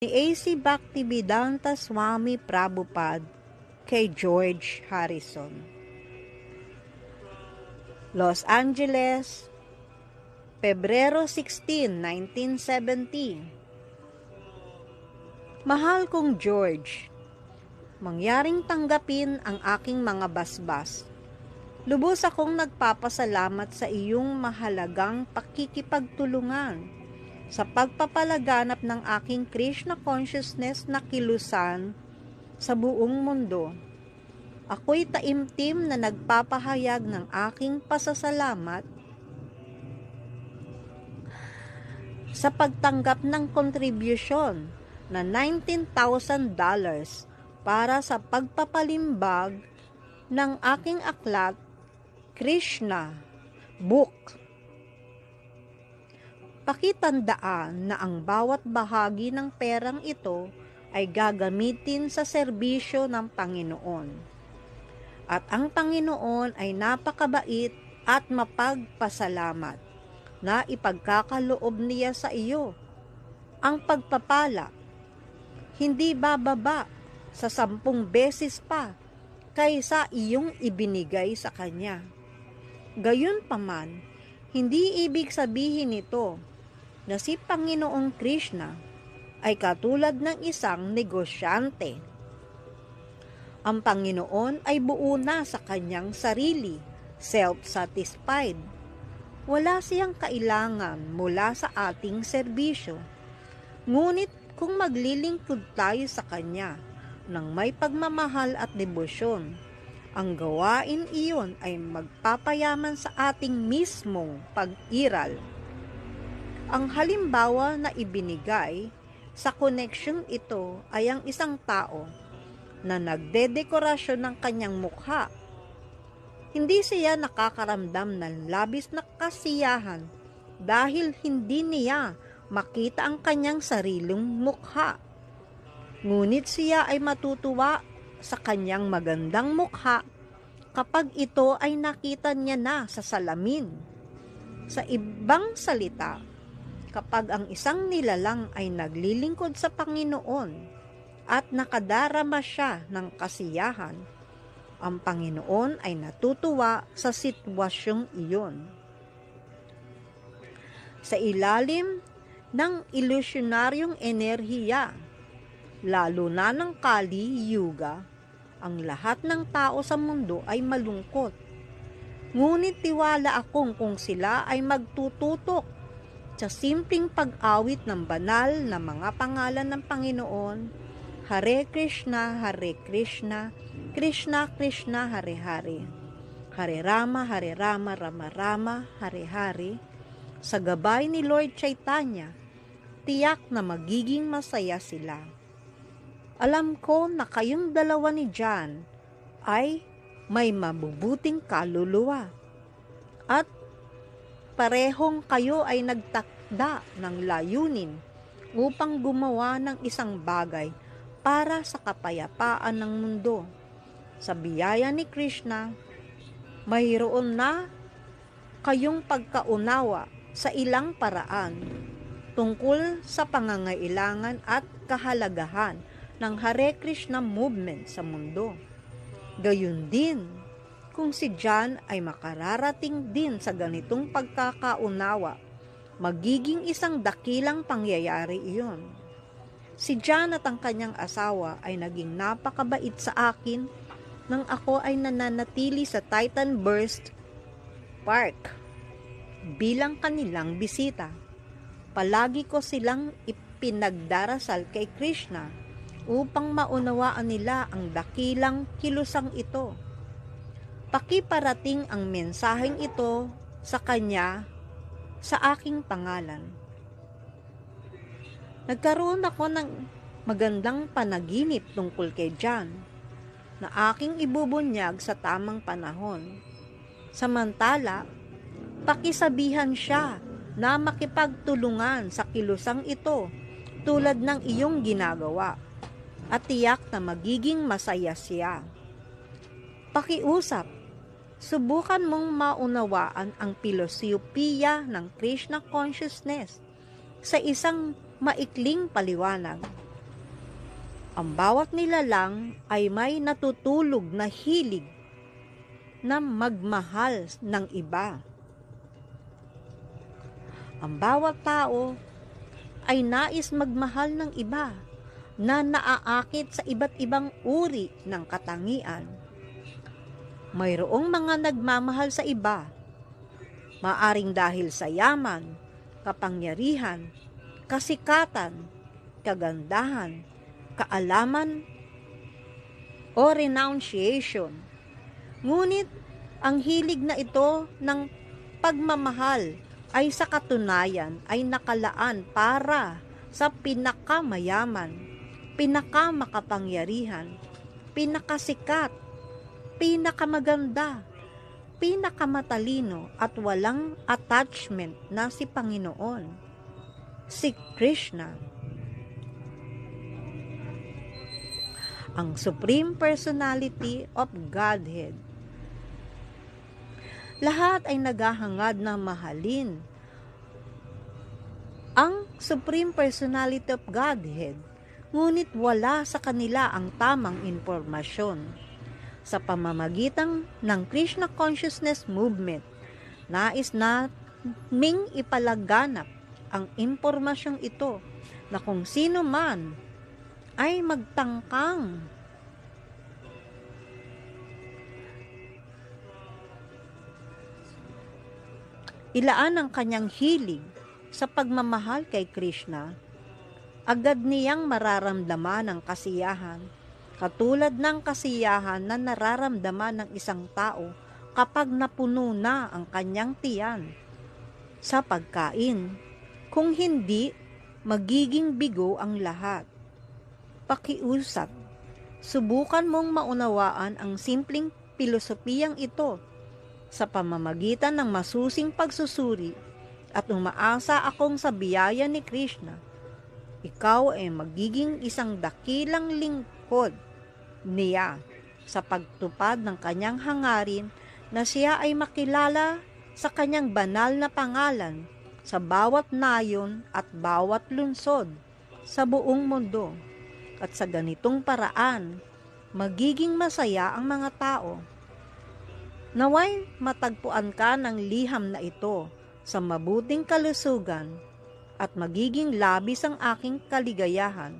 ni A.C. Bhaktivedanta Swami Prabhupada kay George Harrison. Los Angeles, Pebrero 16, 1970. Mahal kong George, mangyaring tanggapin ang aking mga basbas. Lubos akong nagpapasalamat sa iyong mahalagang pakikipagtulungan sa pagpapalaganap ng aking Krishna consciousness na kilusan sa buong mundo. Ako'y taimtim na nagpapahayag ng aking pasasalamat sa pagtanggap ng kontribusyon na $19,000 para sa pagpapalimbag ng aking aklat Krishna Book. Pakitandaan na ang bawat bahagi ng perang ito ay gagamitin sa serbisyo ng Panginoon. At ang Panginoon ay napakabait at mapagpasalamat na ipagkakaloob niya sa iyo ang pagpapala, hindi bababa sa 10 beses pa kaysa iyong ibinigay sa Kanya. Gayunpaman, hindi ibig sabihin nito na si Panginoong Krishna ay katulad ng isang negosyante. Ang Panginoon ay buo na sa kanyang sarili, self-satisfied. Wala siyang kailangan mula sa ating serbisyo. Ngunit kung maglilingkod tayo sa Kanya ng may pagmamahal at debosyon, ang gawain iyon ay magpapayaman sa ating mismong pag-iral. Ang halimbawa na ibinigay sa koneksyon ito ay ang isang tao na nagdedekorasyon ng kanyang mukha. Hindi siya nakakaramdam ng labis na kasiyahan dahil hindi niya makita ang kanyang sariling mukha. Ngunit siya ay matutuwa sa kanyang magandang mukha kapag ito ay nakita niya na sa salamin. Sa ibang salita, kapag ang isang nilalang ay naglilingkod sa Panginoon at nakadarama siya ng kasiyahan, ang Panginoon ay natutuwa sa sitwasyong iyon. Sa ilalim ng ilusyonaryong enerhiya, lalo na ng Kali Yuga, ang lahat ng tao sa mundo ay malungkot. Ngunit tiwala akong kung sila ay magtututok sa simpleng pag-awit ng banal na mga pangalan ng Panginoon, Hare Krishna, Krishna Krishna, Hare Hare, Hare Rama, Rama Rama, Hare Hare, sa gabay ni Lord Chaitanya, tiyak na magiging masaya sila. Alam ko na kayong dalawa ni John ay may mabubuting kaluluwa at parehong kayo ay nagtakda ng layunin upang gumawa ng isang bagay para sa kapayapaan ng mundo. Sa biyaya ni Krishna, mayroon na kayong pagkaunawa sa ilang paraan tungkol sa pangangailangan at kahalagahan ng Hare Krishna movement sa mundo. Gayun din, kung si John ay makararating din sa ganitong pagkakaunawa, magiging isang dakilang pangyayari iyon. Si John at ang kanyang asawa ay naging napakabait sa akin nang ako ay nananatili sa Titan Burst Park bilang kanilang bisita. Palagi ko silang ipinagdarasal kay Krishna upang maunawaan nila ang dakilang kilusang ito. Pakiparating ang mensaheng ito sa kanya sa aking pangalan. Nagkaroon ako ng magandang panaginip tungkol kay John na aking ibubunyag sa tamang panahon. Samantala, pakisabihan siya na makipagtulungan sa kilusang ito tulad ng iyong ginagawa at tiyak na magiging masaya siya. Pakiusap, subukan mong maunawaan ang pilosopiya ng Krishna consciousness sa isang maikling paliwanag. Ang bawat nilalang ay may natutulog na hilig na magmahal ng iba. Ang bawat tao ay nais magmahal ng iba na naaakit sa iba't ibang uri ng katangian. Mayroong mga nagmamahal sa iba, maaring dahil sa yaman, kapangyarihan, kasikatan, kagandahan, kaalaman, o renunciation. Ngunit ang hilig na ito ng pagmamahal ay sa katunayan ay nakalaan para sa pinakamayaman, pinakamakapangyarihan, pinakasikat, pinakamaganda, pinakamatalino at walang attachment na si Panginoon, si Krishna. Ang Supreme Personality of Godhead. Lahat ay naghahangad na mahalin ang Supreme Personality of Godhead, ngunit wala sa kanila ang tamang impormasyon. Sa pamamagitan ng Krishna Consciousness Movement, nais naming ipalaganap ang impormasyong ito na kung sino man ay magtangkang ilaan ang kanyang hilig sa pagmamahal kay Krishna, agad niyang mararamdaman ang kasiyahan, katulad ng kasiyahan na nararamdaman ng isang tao kapag napuno na ang kanyang tiyan sa pagkain. Kung hindi, magiging bigo ang lahat. Pakiusap, subukan mong maunawaan ang simpleng pilosopiyang ito sa pamamagitan ng masusing pagsusuri at umaasa akong sa biyaya ni Krishna, ikaw ay magiging isang dakilang lingkod niya sa pagtupad ng kanyang hangarin na siya ay makilala sa kanyang banal na pangalan sa bawat nayon at bawat lungsod sa buong mundo. At sa ganitong paraan, magiging masaya ang mga tao. Naway matagpuan ka ng liham na ito sa mabuting kalusugan at magiging labis ang aking kaligayahan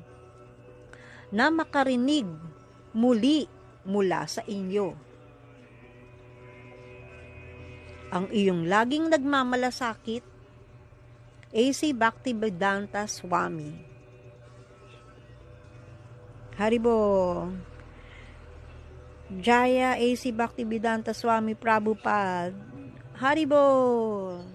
na makarinig muli mula sa inyo. Ang iyong laging nagmamalasakit, A.C. Bhaktivedanta Swami. Haribo. Jaya A.C. Bhaktivedanta Swami Prabhupada. Haribo.